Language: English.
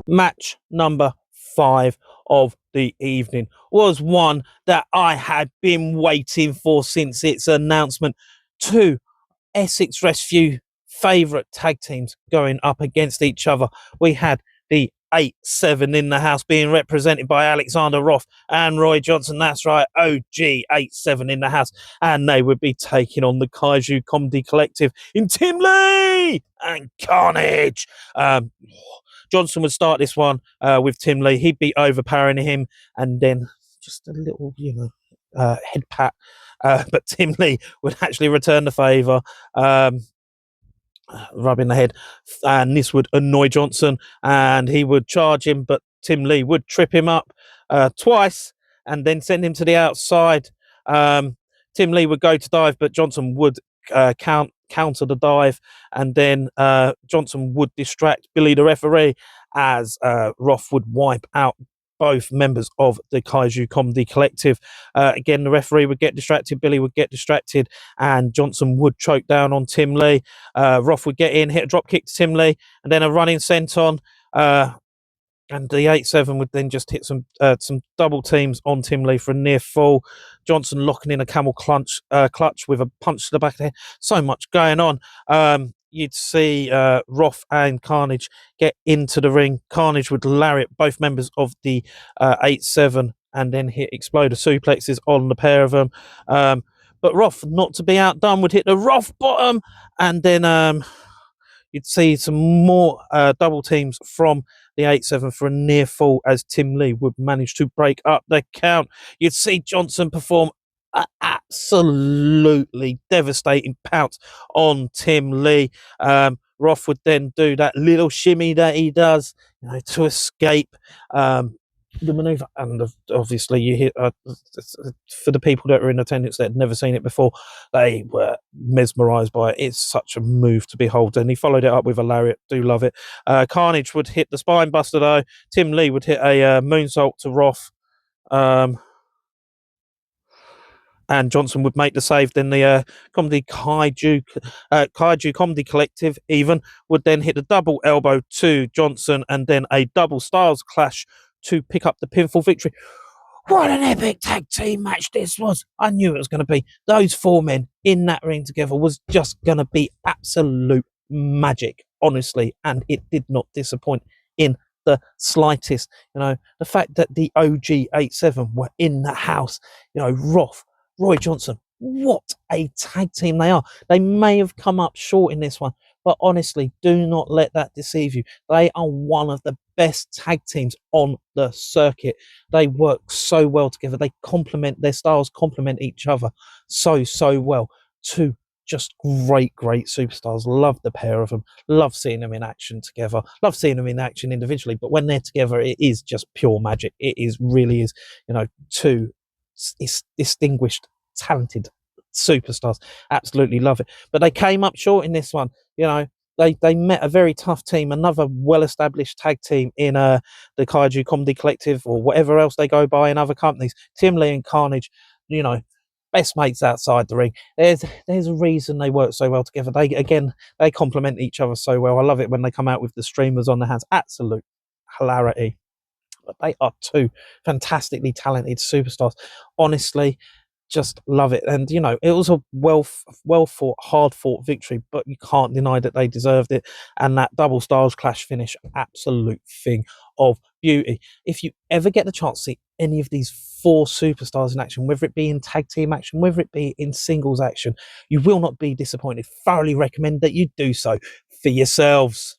Match number 5 of the evening was one that I had been waiting for since its announcement. Two Essex Rescue favourite tag teams going up against each other. We had the 8-7 in the house being represented by Alexander Roth and Roy Johnson. That's right, OG 8-7 in the house. And they would be taking on the Kaiju Comedy Collective in Tim Lee and Carnage. Johnson would start this one with Tim Lee. He'd be overpowering him, and then just a little, head pat. But Tim Lee would actually return the favour, rubbing the head, and this would annoy Johnson, and he would charge him, but Tim Lee would trip him up twice and then send him to the outside. Tim Lee would go to dive, but Johnson would counter the dive, and then Johnson would distract Billy the referee as Roth would wipe out both members of the Kaiju Comedy Collective. Again, the referee would get distracted, Billy would get distracted, and Johnson would choke down on Tim Lee. Roth would get in, hit a drop kick to Tim Lee, and then a running senton. And the 8-7 would then just hit some double teams on Tim Lee for a near fall. Johnson locking in a camel clutch with a punch to the back of the head. So much going on. You'd see Roth and Carnage get into the ring. Carnage would lariat both members of the 8-7 and then hit exploder suplexes on the pair of them. But Roth, not to be outdone, would hit the Roth bottom, and then you'd see some more double teams from the 8-7 for a near fall as Tim Lee would manage to break up the count. You'd see Johnson perform an absolutely devastating pounce on Tim Lee. Roth would then do that little shimmy that he does, to escape the maneuver, and obviously you hear for the people that were in attendance that had never seen it before, they were mesmerized by it. It's such a move to behold, and he followed it up with a lariat. Do love it. Carnage would hit the spine buster though. Tim Lee would hit a moonsault to Roth, and Johnson would make the save. Then the Kaiju Comedy Collective even would then hit a double elbow to Johnson, and then a double Styles Clash to pick up the pinfall victory. What an epic tag team match this was. I knew it was going to be. Those four men in that ring together was just going to be absolute magic, honestly, and it did not disappoint in the slightest. The fact that the OG 8-7 were in the house, Roth, Roy Johnson, what a tag team they are. They may have come up short in this one, but honestly, do not let that deceive you. They are one of the best tag teams on the circuit. They work so well together. They complement, their styles complement each other so well. Two just great superstars. Love the pair of them. Love seeing them in action together. Love seeing them in action individually, but when they're together, it is just pure magic. It really is, two distinguished, talented superstars. Absolutely love it. But they came up short in this one. They met a very tough team, another well-established tag team in the Kaiju Comedy Collective, or whatever else they go by in other companies. Tim Lee and Carnage, best mates outside the ring. There's a reason they work so well together. They complement each other so well. I love it when they come out with the streamers on their hands. Absolute hilarity. But they are two fantastically talented superstars. Honestly, just love it. And it was a well fought, hard fought victory, but you can't deny that they deserved it. And that double Styles Clash finish, absolute thing of beauty. If you ever get the chance to see any of these four superstars in action, whether it be in tag team action, whether it be in singles action, you will not be disappointed. Thoroughly recommend that you do so for yourselves.